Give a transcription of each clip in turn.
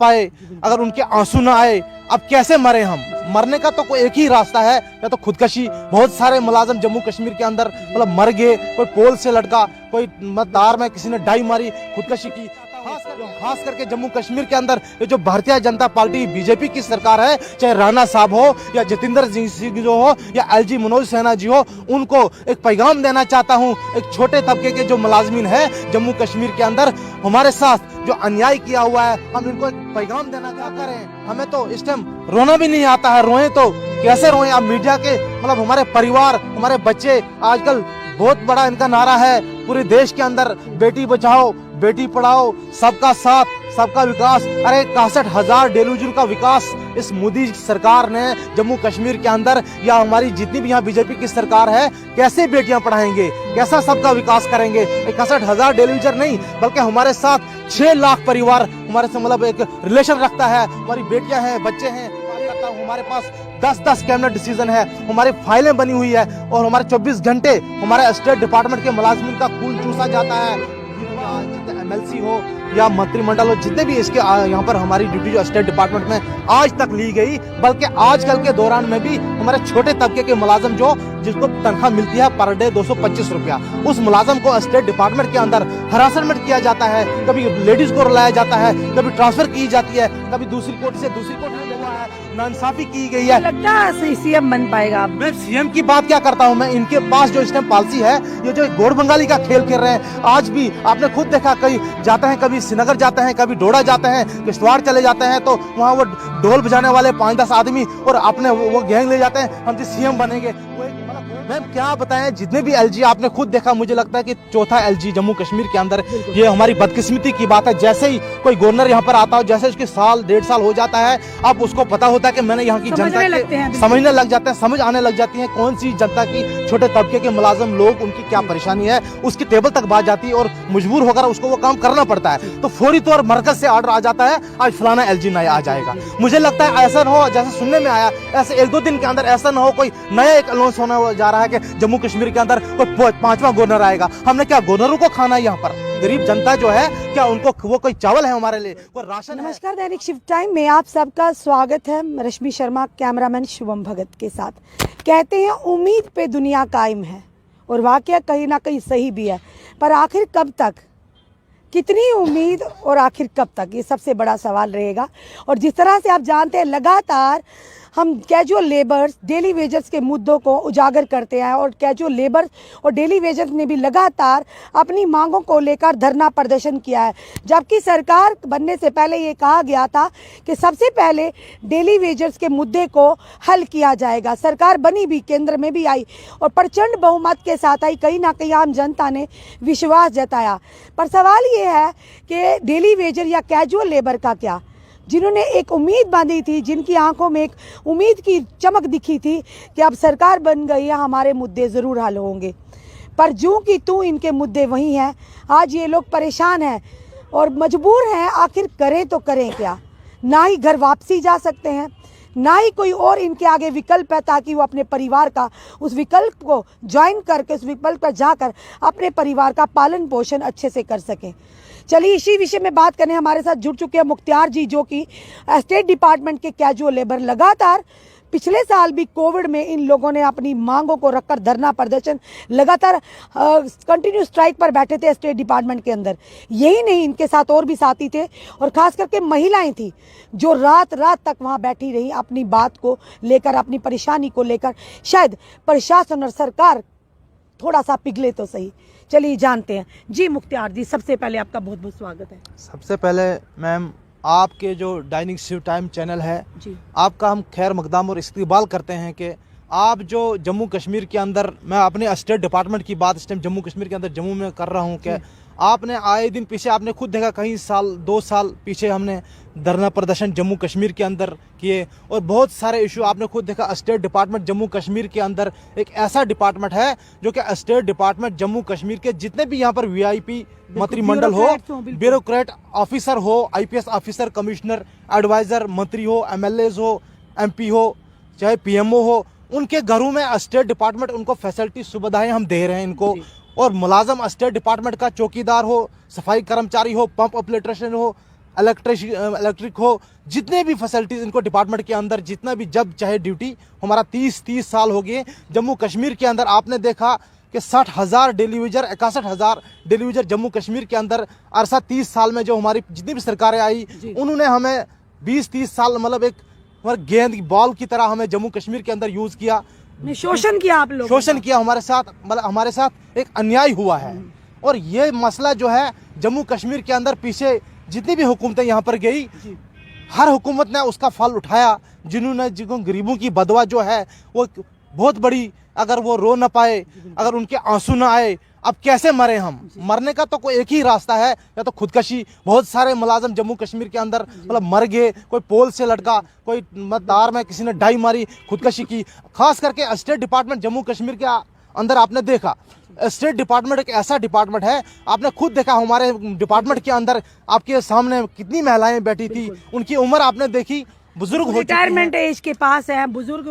पाए, अगर उनके आंसू ना आए, अब कैसे मरे हम? मरने का तो कोई एक ही रास्ता है, या तो खुदकशी। बहुत सारे मुलाजिम जम्मू कश्मीर के अंदर मतलब मर गए, कोई पोल से लटका, कोई तार में किसी ने डाई मारी, खुदकशी की। खास करके जम्मू कश्मीर के अंदर ये जो भारतीय जनता पार्टी बीजेपी की सरकार है, चाहे राणा साहब हो या जितेंद्र सिंह जो हो या एलजी मनोज सिन्हा जी हो, उनको एक पैगाम देना चाहता हूं। एक छोटे तबके के जो मुलाजमीन है जम्मू कश्मीर के अंदर, हमारे साथ जो अन्याय किया हुआ है, हम इनको एक पैगाम देना क्या करें? हमें तो इस टाइम रोना भी नहीं आता है, रोए तो कैसे रोए? आप मीडिया के मतलब हमारे परिवार, हमारे बच्चे, आजकल बहुत बड़ा इनका नारा है पूरे देश के अंदर, बेटी बचाओ बेटी पढ़ाओ, सबका साथ सबका विकास। अरे 61,000 डेलुजन का विकास इस मोदी सरकार ने जम्मू कश्मीर के अंदर, या हमारी जितनी भी यहाँ बीजेपी की सरकार है, कैसे बेटियां पढ़ाएंगे, कैसा सबका विकास करेंगे? 61,000 डेलुजर नहीं, बल्कि हमारे साथ 6 लाख परिवार हमारे से मतलब एक रिलेशन रखता है। हमारी बेटियां हैं, बच्चे हैं, हमारे पास 10-10 कैबिनेट डिसीजन है, हमारी फाइलें बनी हुई है, और हमारे 24 घंटे हमारे स्टेट डिपार्टमेंट के मुलाजिमिन का खून चूसा जाता है। एमएलसी हो या मंत्रिमंडल हो, जितने भी इसके यहाँ पर हमारी ड्यूटी जो स्टेट डिपार्टमेंट में आज तक ली गई, बल्कि आजकल के दौरान में भी हमारे छोटे तबके के मुलाजिम जो जिसको तनख्वाह मिलती है पर डे 225 रुपया, उस मुलाजिम को स्टेट डिपार्टमेंट के अंदर हरासमेंट किया जाता है। कभी लेडीज को रुलाया जाता है, कभी ट्रांसफर की जाती है, कभी दूसरी कोर्ट से दूसरी कोर्ट में हुआ है, नाइंसाफी की गई है। लगता है सीएम बन पाएगा? मैं सीएम की बात क्या करता हूँ, मैं इनके पास जो इस टाइम पॉलिसी है, ये जो गोड़ बंगाली का खेल खेल रहे हैं। आज भी आपने खुद देखा, कहीं जाते हैं, कभी श्रीनगर जाते हैं, कभी डोडा जाते हैं, किश्तवाड़ चले जाते हैं, तो वहाँ वो ढोल बजाने वाले 5-10 आदमी और अपने वो गैंग ले जाते हैं, हम तो सीएम बनेंगे। मैम क्या बताएं, जितने भी एलजी आपने खुद देखा, मुझे लगता है कि चौथा एलजी जम्मू कश्मीर के अंदर, ये हमारी बदकिस्मती की बात है। जैसे ही कोई गवर्नर यहाँ पर आता हो, जैसे उसके साल 1.5 साल हो जाता है, अब उसको पता होता है कि मैंने यहाँ की जनता समझने लग जाते हैं, समझ आने लग जाती है कौन सी जनता की, छोटे तबके के मुलाजिम लोग, उनकी क्या परेशानी है, उसकी टेबल तक बात जाती है और मजबूर होकर उसको वो काम करना पड़ता है। तो फौरी तौर मरकज से ऑर्डर आ जाता है, आज फलाना एलजी नया आ जाएगा। मुझे लगता है ऐसा न हो, जैसे सुनने में आया, ऐसे 1-2 दिन के अंदर ऐसा न हो कोई नया एक अनाउंस होने जा रहा है कि जम्मू कश्मीर के अंदर कोई 5वां गवर्नर आएगा। हमने क्या गवर्नरों को खाना है? यहाँ पर गरीब जनता जो है, क्या उनको वो कोई चावल है हमारे लिए, कोई राशन? नमस्कार, दैनिक शिफ्ट टाइम में आप सबका स्वागत है। रश्मि शर्मा, कैमरामैन शुभम भगत के साथ। कहते हैं उम्मीद पे दुनिया कायम है, और वाकया कहीं ना कहीं सही भी है, पर आखिर कब तक, कितनी उम्मीद और आखिर कब तक, ये सबसे बड़ा सवाल रहेगा। और जिस तरह से आप जानते हैं, लगातार हम कैजुअल लेबर्स, डेली वेजर्स के मुद्दों को उजागर करते हैं, और कैजुअल लेबर्स और डेली वेजर्स ने भी लगातार अपनी मांगों को लेकर धरना प्रदर्शन किया है। जबकि सरकार बनने से पहले ये कहा गया था कि सबसे पहले डेली वेजर्स के मुद्दे को हल किया जाएगा। सरकार बनी भी, केंद्र में भी आई और प्रचंड बहुमत के साथ आई। कहीं ना कहीं आम जनता ने विश्वास जताया। पर सवाल ये है कि डेली वेजर या कैजुअल लेबर का क्या, जिन्होंने एक उम्मीद बांधी थी, जिनकी आंखों में एक उम्मीद की चमक दिखी थी कि अब सरकार बन गई है, हमारे मुद्दे ज़रूर हल होंगे, पर जो कि तू इनके मुद्दे वही हैं। आज ये लोग परेशान हैं और मजबूर हैं, आखिर करें तो करें क्या? ना ही घर वापसी जा सकते हैं, ना ही कोई और इनके आगे विकल्प है, ताकि वो अपने परिवार का उस विकल्प को ज्वाइन करके, उस विकल्प पर जाकर अपने परिवार का पालन पोषण अच्छे से कर सकें। चलिए इसी विषय में बात करने हमारे साथ जुड़ चुके हैं मुख्तियार जी, जो कि स्टेट डिपार्टमेंट के कैजुअल लेबर। लगातार पिछले साल भी कोविड में इन लोगों ने अपनी मांगों को रखकर धरना प्रदर्शन, लगातार कंटिन्यू स्ट्राइक पर बैठे थे स्टेट डिपार्टमेंट के अंदर। यही नहीं, इनके साथ और भी साथी थे, और खास करके महिलाएं थी जो रात रात तक वहां बैठी रही, अपनी बात को लेकर, अपनी परेशानी को लेकर। शायद प्रशासन और सरकार थोड़ा सा पिघले तो सही। चलिए जानते हैं जी। मुख्तियार जी, सबसे पहले आपका बहुत बहुत स्वागत है। सबसे पहले मैम, आपके जो दैनिक शिफ्ट टाइम चैनल है जी, आपका हम खैर मकदम और इस्तकबाल करते हैं कि आप जो जम्मू कश्मीर के अंदर, मैं अपने स्टेट डिपार्टमेंट की बात इस टाइम जम्मू कश्मीर के अंदर जम्मू में कर रहा हूँ, कि आपने आए दिन पीछे आपने खुद देखा, कहीं 2 साल पीछे हमने धरना प्रदर्शन जम्मू कश्मीर के अंदर किए, और बहुत सारे इशू आपने खुद देखा। स्टेट डिपार्टमेंट जम्मू कश्मीर के अंदर एक ऐसा डिपार्टमेंट है जो कि स्टेट डिपार्टमेंट जम्मू कश्मीर के जितने भी यहाँ पर वीआईपी मंत्रिमंडल हो, ब्यूरोक्रेट ऑफिसर हो, आईपीएस ऑफिसर, कमिश्नर, एडवाइजर, मंत्री हो, एमएलएज हो, एमपी हो, चाहे पीएमओ हो, उनके घरों में स्टेट डिपार्टमेंट उनको फैसिलिटी सुविधाएं हम दे रहे हैं इनको। और मुलाजम स्टेट डिपार्टमेंट का चौकीदार हो, सफाई कर्मचारी हो, पंप ऑपरेटर हो, इलेक्ट्रिक हो, जितने भी फैसिलिटीज इनको डिपार्टमेंट के अंदर जितना भी जब चाहे ड्यूटी, हमारा 30 साल हो गए जम्मू कश्मीर के अंदर। आपने देखा कि 60,000 डेलीविजर 61,000 डेलीविजर जम्मू कश्मीर के अंदर अरसा 30 साल में जो हमारी जितनी भी सरकारें आई उन्होंने हमें 20-30 साल मतलब एक गेंद बॉल की तरह हमें जम्मू कश्मीर के अंदर यूज किया, शोषण किया आप लोगों शोषण किया हमारे साथ, मतलब हमारे साथ एक अन्याय हुआ है। और ये मसला जो है जम्मू कश्मीर के अंदर पीछे जितनी भी हुकूमतें यहाँ पर गई, हर हुकूमत ने उसका फल उठाया। जिनको गरीबों की बदवा जो है वो बहुत बड़ी, अगर वो रो न पाए, अगर उनके आंसू न आए, अब कैसे मरे हम? मरने का तो कोई एक ही रास्ता है, या तो खुदकशी। बहुत सारे मुलाजिम जम्मू कश्मीर के अंदर मतलब मर गए, कोई पोल से लटका, कोई तार में किसी ने डाई मारी, खुदकशी की। खास करके स्टेट डिपार्टमेंट जम्मू कश्मीर के अंदर आपने देखा, स्टेट डिपार्टमेंट एक ऐसा डिपार्टमेंट है, आपने खुद देखा हमारे डिपार्टमेंट के अंदर आपके सामने कितनी महिलाएं बैठी थी, उनकी उम्र आपने देखी, बुजुर्ग हो चुके हैं, रिटायरमेंट एज के पास है, बुजुर्ग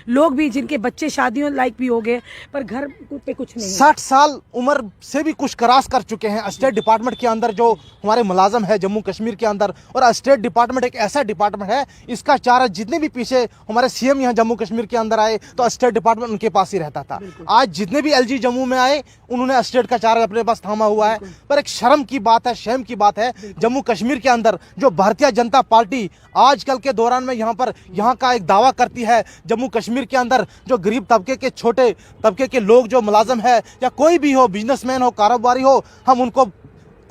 लोग भी जिनके बच्चे शादियों लायक भी हो गए पर घर पे कुछ नहीं है। 60 साल उम्र से भी कुछ क्रॉस कर चुके हैं स्टेट डिपार्टमेंट के अंदर जो हमारे मुलाजम है जम्मू कश्मीर के अंदर। और स्टेट डिपार्टमेंट एक ऐसा डिपार्टमेंट है, इसका चारा जितने भी पीछे हमारे सीएम यहाँ जम्मू कश्मीर के अंदर आए तो स्टेट डिपार्टमेंट उनके पास ही रहता था। आज जितने भी एलजी जम्मू में आए उन्होंने स्टेट का चारा अपने पास थामा हुआ है। पर एक शर्म की बात है, शेम की बात है, जम्मू कश्मीर के अंदर जो भारतीय जनता पार्टी आजकल के दौरान में यहाँ का एक दावा करती है, जम्मू कश्मीर के अंदर जो गरीब तबके के, छोटे तबके के लोग जो मुलाजम है या कोई भी हो, बिजनेसमैन हो, कारोबारी हो, हम उनको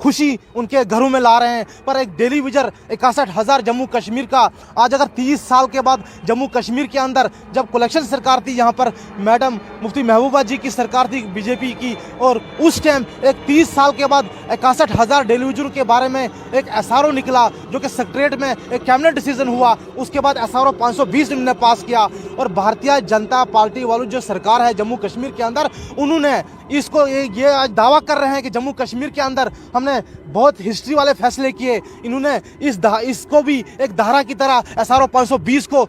खुशी उनके घरों में ला रहे हैं। पर एक डेलीविजर 61,000 जम्मू कश्मीर का आज अगर 30 साल के बाद जम्मू कश्मीर के अंदर जब कलेक्शन सरकार थी यहाँ पर, मैडम मुफ्ती महबूबा जी की सरकार थी बीजेपी की, और उस टाइम एक 30 साल के बाद 61,000 डेलीविजर के बारे में एक एसआरओ निकला जो कि सेक्रेटरीट में एक कैबिनेट डिसीजन हुआ। उसके बाद एसआरओ 520 ने पास किया और भारतीय जनता पार्टी वालों जो सरकार है जम्मू कश्मीर के अंदर, उन्होंने इसको ये आज दावा कर रहे हैं कि जम्मू कश्मीर के अंदर हमने बहुत हिस्ट्री वाले फैसले किए। इन्होंने इसको भी एक धारा की तरह एसआरओ 520 को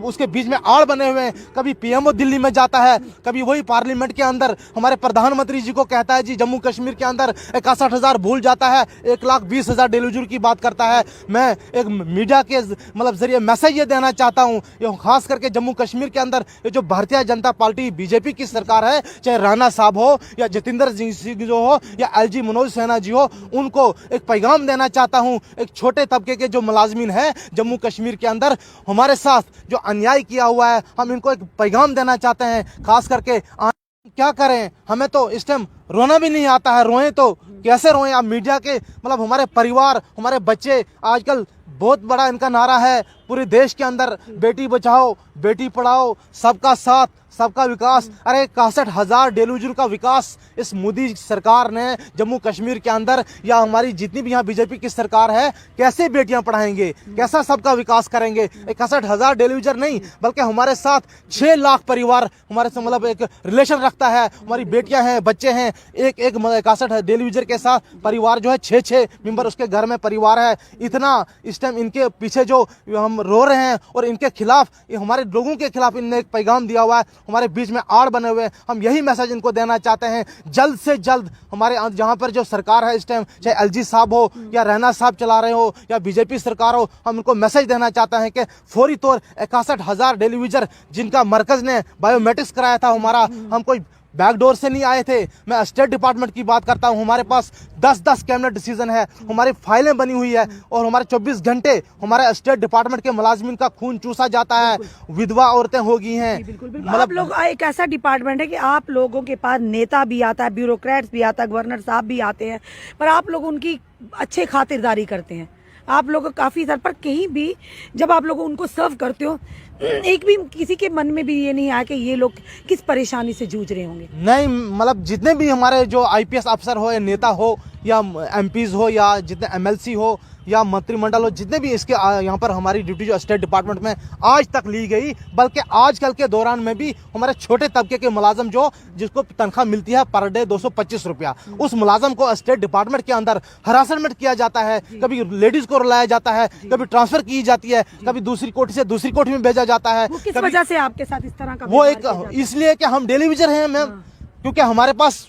उसके बीच में आड़ बने हुए हैं। कभी पीएमओ दिल्ली में जाता है, कभी वही पार्लियामेंट के अंदर हमारे प्रधानमंत्री जी को कहता है जी जम्मू कश्मीर के अंदर 61,000 भूल जाता है, 1,20,000 डेलीविजर की बात करता है। मैं एक मीडिया के मतलब जरिए मैसेज ये देना चाहता हूँ, ये खास करके जम्मू कश्मीर के अंदर ये जो भारतीय जनता पार्टी बीजेपी की सरकार है, चाहे राणा साहब हो या जितेंद्र सिंह जो हो या एलजी मनोज सिन्हा जी हो, उनको एक पैगाम देना चाहता हूं। एक छोटे तबके के जो मुलाजमीन है जम्मू कश्मीर के अंदर हमारे साथ जो अन्याय किया हुआ है, हम इनको एक पैगाम देना चाहते हैं। खास करके क्या करें, हमें तो इस टाइम रोना भी नहीं आता है, रोएं तो कैसे रोएं? आप मीडिया के मतलब हमारे परिवार, हमारे बच्चे, आजकल बहुत बड़ा इनका नारा है पूरे देश के अंदर, बेटी बचाओ बेटी पढ़ाओ, सबका साथ सबका विकास। अरे 61,000 डेलीविजर का विकास इस मोदी सरकार ने जम्मू कश्मीर के अंदर, या हमारी जितनी भी यहाँ बीजेपी की सरकार है, कैसे बेटियां पढ़ाएंगे, कैसा सबका विकास करेंगे? 61,000 डेलीविजर नहीं बल्कि हमारे साथ 6 लाख परिवार हमारे से मतलब एक रिलेशन रखता है। हमारी बेटियां हैं, बच्चे हैं, एक 61 डेलीविजर के साथ परिवार जो है 6 मेंबर उसके घर में परिवार है। इतना इस टाइम इनके पीछे जो हम रो रहे हैं और इनके खिलाफ, हमारे लोगों के खिलाफ इनने एक पैगाम दिया हुआ है, हमारे बीच में आड़ बने हुए हैं। हम यही मैसेज इनको देना चाहते हैं, जल्द से जल्द हमारे जहां पर जो सरकार है इस टाइम, चाहे एलजी साहब हो या रैना साहब चला रहे हो या बीजेपी सरकार हो, हम इनको मैसेज देना चाहते हैं कि फौरी तौर 61,000 डेलीविजर जिनका मरकज ने बायोमेट्रिक्स कराया था हमारा, हम कोई बैकडोर से नहीं आए थे। मैं स्टेट डिपार्टमेंट की बात करता हूं, हमारे पास 10-10 कैबिनेट डिसीजन है, हमारी फाइलें बनी हुई है और हमारे 24 घंटे हमारे स्टेट डिपार्टमेंट के मुलाजमीन का खून चूसा जाता है, विधवा औरतें हो गई हैं। मतलब आप लोग एक ऐसा डिपार्टमेंट है कि आप लोगों के पास नेता भी आता है, ब्यूरोक्रेट्स भी आता है, गवर्नर साहब भी आते हैं, पर आप लोग उनकी अच्छे खातिरदारी करते हैं। आप लोग काफ़ी सर पर कहीं भी जब आप लोग उनको सर्व करते हो, एक भी किसी के मन में भी ये नहीं आया कि ये लोग किस परेशानी से जूझ रहे होंगे? नहीं, मतलब जितने भी हमारे जो आईपीएस अफसर हो या नेता हो या एमपीज हो या जितने एमएलसी हो या मंत्रिमंडल हो, जितने भी इसके यहाँ पर हमारी ड्यूटी जो स्टेट डिपार्टमेंट में आज तक ली गई, बल्कि आजकल के दौरान में भी हमारे छोटे तबके के मुलाजम जो जिसको तनख्वाह मिलती है पर डे 225 रुपया, उस मुलाजम को स्टेट डिपार्टमेंट के अंदर हरासमेंट किया जाता है। कभी लेडीज को रुलाया जाता है, कभी ट्रांसफर की जाती है, कभी दूसरी कोठी से दूसरी कोठी में भेजा जाता है। किस वजह से आपके साथ इस तरह का? वो एक इसलिए कि हम डेलीविजर हैं मैम, क्योंकि हमारे पास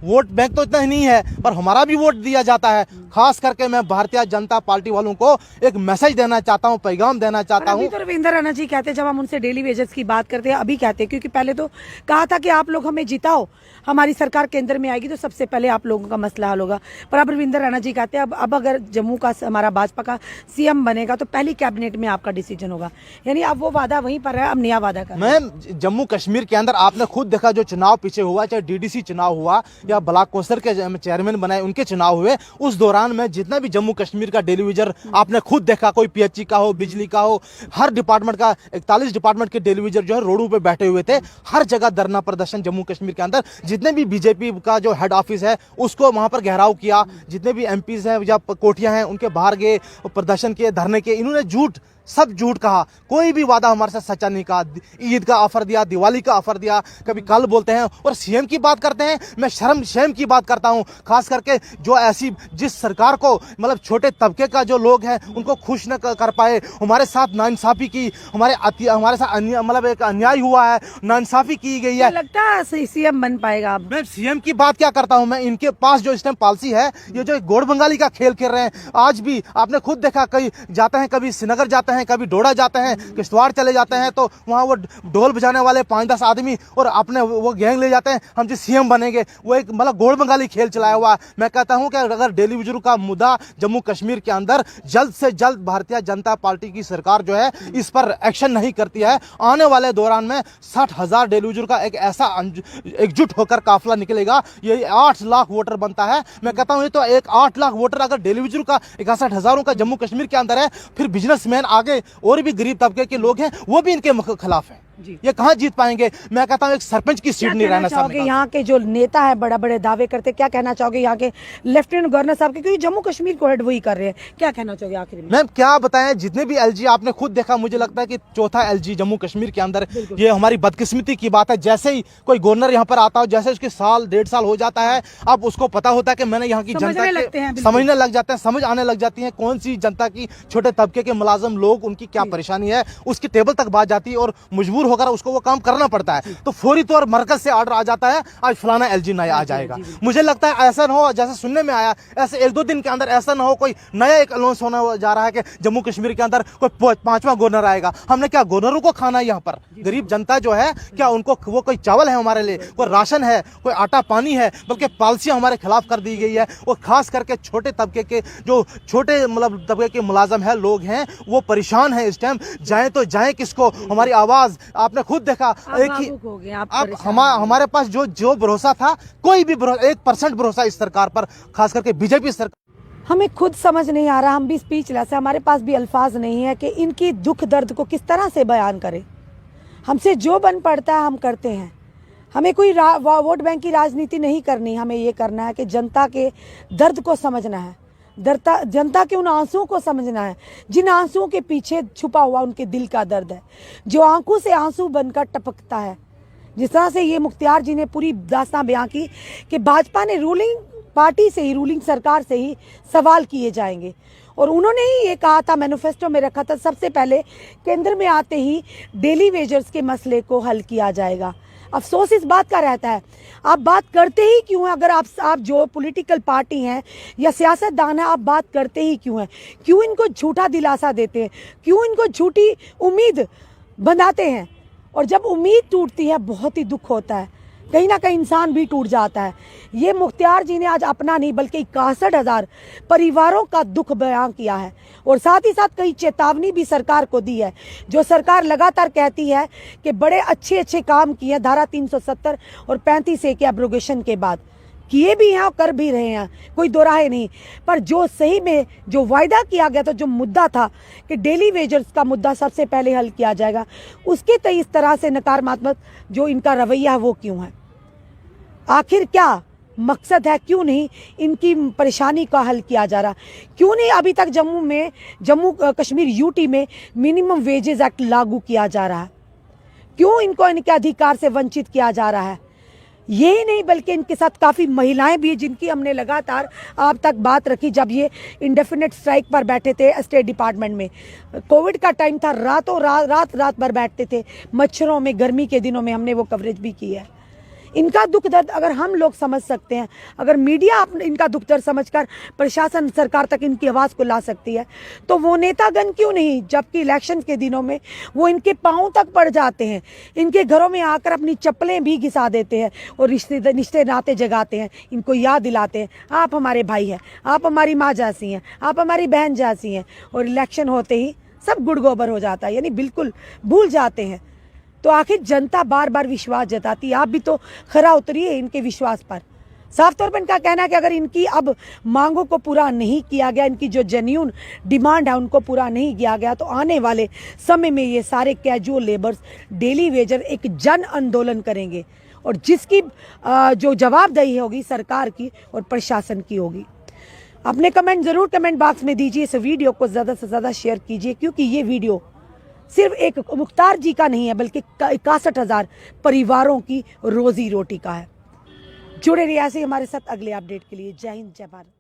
वोट बैंक तो इतना ही नहीं है, पर हमारा भी वोट दिया जाता है। खास करके मैं भारतीय जनता पार्टी वालों को एक मैसेज देना चाहता हूं, पैगाम देना चाहता हूं। अभी तो रविंद्र राणा जी कहते हैं, जब हम उनसे डेली वेजेस की बात करते हैं, अभी कहते हैं, क्योंकि पहले तो कहा था कि आप लोग हमें जिताओ, हमारी सरकार केंद्र में आएगी तो सबसे पहले आप लोगों का मसला हल होगा। पर अब रविंद्र राणा जी कहते हैं अब अगर जम्मू का हमारा भाजपा का सीएम बनेगा तो पहली कैबिनेट में आपका डिसीजन होगा। यानी अब वो वादा वहीं पर है, अब नया वादा कर। मैं जम्मू कश्मीर के अंदर आपने खुद देखा जो चुनाव पीछे हुआ, चाहे डीडीसी चुनाव हुआ या ब्लॉक कौंसिल के चेयरमैन बनाए उनके चुनाव हुए, उस दौरान में जितना भी जम्मू कश्मीर का टेलीविजन आपने खुद देखा, कोई पीएचई का हो, बिजली का हो, हर डिपार्टमेंट का 41 डिपार्टमेंट के टेलीविजन जो है रोडों पे बैठे हुए थे। हर जगह धरना प्रदर्शन जम्मू कश्मीर के अंदर, जितने भी बीजेपी का जो हेड ऑफिस है उसको वहां पर घेराव किया, जितने भी एमपीज हैं या कोठियां हैं उनके बाहर गए, प्रदर्शन किए, धरने के। इन्होंने झूठ, सब झूठ कहा, कोई भी वादा हमारे साथ सच्चा नहीं कहा। ईद का ऑफर दिया, दिवाली का ऑफर दिया, कभी कल बोलते हैं और सीएम की बात करते हैं। मैं शर्म की बात करता हूं, खास करके जो ऐसी जिस सरकार को मतलब छोटे तबके का जो लोग हैं उनको खुश न कर पाए, हमारे साथ नाइंसाफी की, हमारे साथ मतलब एक अन्याय हुआ है, नाइंसाफी की गई है। लगता है सीएम बन पाएगा अब? मैं सीएम की बात क्या करता हूं, मैं इनके पास जो इस टाइम पॉलिसी है, ये जो गोड़ बंगाली का खेल खेल रहे हैं। आज भी आपने खुद देखा, कहीं जाते हैं, कभी श्रीनगर जाते हैं, कभी डोडा जाते हैं, किश्तवाड़ चले जाते हैं, तो वहां वो ढोल बजाने वाले 5-10 आदमी और अपने वो गैंग ले जाते हैं, हम जो सीएम बनेंगे। वो एक मतलब गोड़ बंगाली खेल चलाया हुआ है। मैं कहता हूं कि अगर डेली वेजर का मुद्दा जम्मू कश्मीर के अंदर जल्द से जल्द भारतीय जनता पार्टी की सरकार जो है इस पर एक्शन नहीं करती है, आने वाले दौरान में 60,000 डेली वेजर का एक ऐसा एकजुट होकर काफिला निकलेगा। ये 8 लाख वोटर बनता है। मैं कहता हूं ये तो एक 8 लाख वोटर अगर डेली वेजर का 61,000 का जम्मू कश्मीर के अंदर है, फिर बिजनेसमैन आगे और भी गरीब तबके के लोग हैं वो भी इनके खिलाफ हैं। ये कहां जीत पाएंगे? मैं कहता हूं एक सरपंच की सीट नहीं रहना चाहोगे यहाँ के जो नेता है, बड़ा बड़े दावे करते, क्या कहना चाहोगे यहाँ के लेफ्टिनेंट गवर्नर साहब के, क्योंकि जम्मू कश्मीर को हेड वही कर रहे हैं, क्या कहना चाहोगे आखिर में? मैम क्या बताएं, जितने भी एलजी आपने खुद देखा, मुझे लगता है कि चौथा एलजी जम्मू कश्मीर के अंदर। ये हमारी बदकिस्मती की बात है। जैसे ही कोई गवर्नर यहाँ पर आता हो, जैसे उसके साल 1.5 साल हो जाता है, अब उसको पता होता है कि मैंने यहाँ की जनता समझने लग जाते हैं, समझ आने लग जाती है कौन सी जनता की, छोटे तबके के मुलाजिम लोग, उनकी क्या परेशानी है, उसकी टेबल तक बात जाती है और मजबूर होकर उसको वो काम करना पड़ता है। तो फौरी तौर मरकज से ऑर्डर आ जाता है, आज फलाना एलजी नया आ जाएगा। मुझे लगता है ऐसा ना हो, जैसे सुनने में आया, ऐसे 1-2 दिन के अंदर ऐसा ना हो कोई नया एक अनाउंस होने जा रहा है कि जम्मू कश्मीर के अंदर कोई 5वां गवर्नर आएगा। हमने क्या गवर्नरों को खाना है? यहाँ पर गरीब जनता जो है, क्या उनको वो कोई चावल है हमारे लिए, कोई राशन है, कोई आटा पानी है? बल्कि पॉलिसी हमारे खिलाफ कर दी गई है। और खास करके छोटे तबके के जो छोटे मतलब तबके के मुलाजम है, लोग हैं, वो परेशान है इस टाइम। जाए तो जाए किसको? हमारी आवाज आपने खुद देखा, एक ही अब हमारे पास जो भरोसा था, कोई भी 1% भरोसा इस सरकार पर, खास करके बीजेपी सरकार। हमें खुद समझ नहीं आ रहा, हम भी स्पीचलेस है, हमारे पास भी अल्फाज नहीं है कि इनकी दुख दर्द को किस तरह से बयान करें। हमसे जो बन पड़ता है हम करते हैं। हमें कोई वोट बैंक की राजनीति नहीं करनी, हमें ये करना है कि जनता के दर्द को समझना है, जनता के उन आंसुओं को समझना है, जिन आंसुओं के पीछे छुपा हुआ उनके दिल का दर्द है, जो आंखों से आंसू बनकर टपकता है। जिस तरह से ये मुख्तियार जी ने पूरी दास्तां बयां की कि भाजपा ने रूलिंग पार्टी से ही, रूलिंग सरकार से ही सवाल किए जाएंगे, और उन्होंने ही ये कहा था, मैनिफेस्टो में रखा था, सबसे पहले केंद्र में आते ही डेली वेजर्स के मसले को हल किया जाएगा। अफसोस इस बात का रहता है, आप बात करते ही क्यों हैं? अगर आप जो पॉलिटिकल पार्टी हैं या सियासतदान हैं, आप बात करते ही क्यों हैं? क्यों इनको झूठा दिलासा देते हैं? क्यों इनको झूठी उम्मीद बंधाते हैं? और जब उम्मीद टूटती है बहुत ही दुख होता है, कहीं ना कहीं इंसान भी टूट जाता है। ये मुख्तियार जी ने आज अपना नहीं बल्कि 61,000 परिवारों का दुख बयां किया है, और साथ ही साथ कई चेतावनी भी सरकार को दी है। जो सरकार लगातार कहती है कि बड़े अच्छे काम किए, धारा 370 और 35A के एब्रोगेशन के बाद किए भी हैं और कर भी रहे हैं, कोई दो राहे नहीं। पर जो सही में जो वायदा किया गया था, जो मुद्दा था कि डेली वेजर्स का मुद्दा सबसे पहले हल किया जाएगा, उसके तय इस तरह से नकारात्मक जो इनका रवैया है वो क्यों है? आखिर क्या मकसद है? क्यों नहीं इनकी परेशानी का हल किया जा रहा? क्यों नहीं अभी तक जम्मू कश्मीर यूटी में मिनिमम वेजेस एक्ट लागू किया जा रहा है? क्यों इनको इनके अधिकार से वंचित किया जा रहा है? यही नहीं बल्कि इनके साथ काफ़ी महिलाएं भी, जिनकी हमने लगातार आप तक बात रखी जब ये इंडेफिनिट स्ट्राइक पर बैठे थे स्टेट डिपार्टमेंट में। कोविड का टाइम था, रात भर बैठते थे मच्छरों में, गर्मी के दिनों में, हमने वो कवरेज भी की है। इनका दुख दर्द अगर हम लोग समझ सकते हैं, अगर मीडिया इनका दुख दर्द समझकर प्रशासन सरकार तक इनकी आवाज़ को ला सकती है, तो वो नेतागण क्यों नहीं, जबकि इलेक्शन के दिनों में वो इनके पाँव तक पड़ जाते हैं, इनके घरों में आकर अपनी चप्पलें भी घिसा देते हैं और रिश्ते नाते जगाते हैं, इनको याद दिलाते हैं आप हमारे भाई हैं, आप हमारी माँ जैसी हैं, आप हमारी बहन जैसी हैं, और इलेक्शन होते ही सब गुड़ गोबर हो जाता है, यानी बिल्कुल भूल जाते हैं। तो आखिर जनता बार बार विश्वास जताती है, आप भी तो खरा उतरिए इनके विश्वास पर। साफ तौर पर इनका कहना है कि अगर इनकी अब मांगों को पूरा नहीं किया गया, इनकी जो जेन्युइन डिमांड है उनको पूरा नहीं किया गया, तो आने वाले समय में ये सारे कैजुअल लेबर्स, डेली वेजर एक जन आंदोलन करेंगे, और जिसकी जो जवाबदेही होगी सरकार की और प्रशासन की होगी। अपने कमेंट ज़रूर कमेंट बॉक्स में दीजिए, इस वीडियो को ज़्यादा से ज़्यादा शेयर कीजिए, क्योंकि ये वीडियो सिर्फ एक मुख्तार जी का नहीं है, बल्कि 61,000 परिवारों की रोजी रोटी का है। जुड़े रहिए ऐसे ही हमारे साथ अगले अपडेट के लिए। जय हिंद, जय भारत।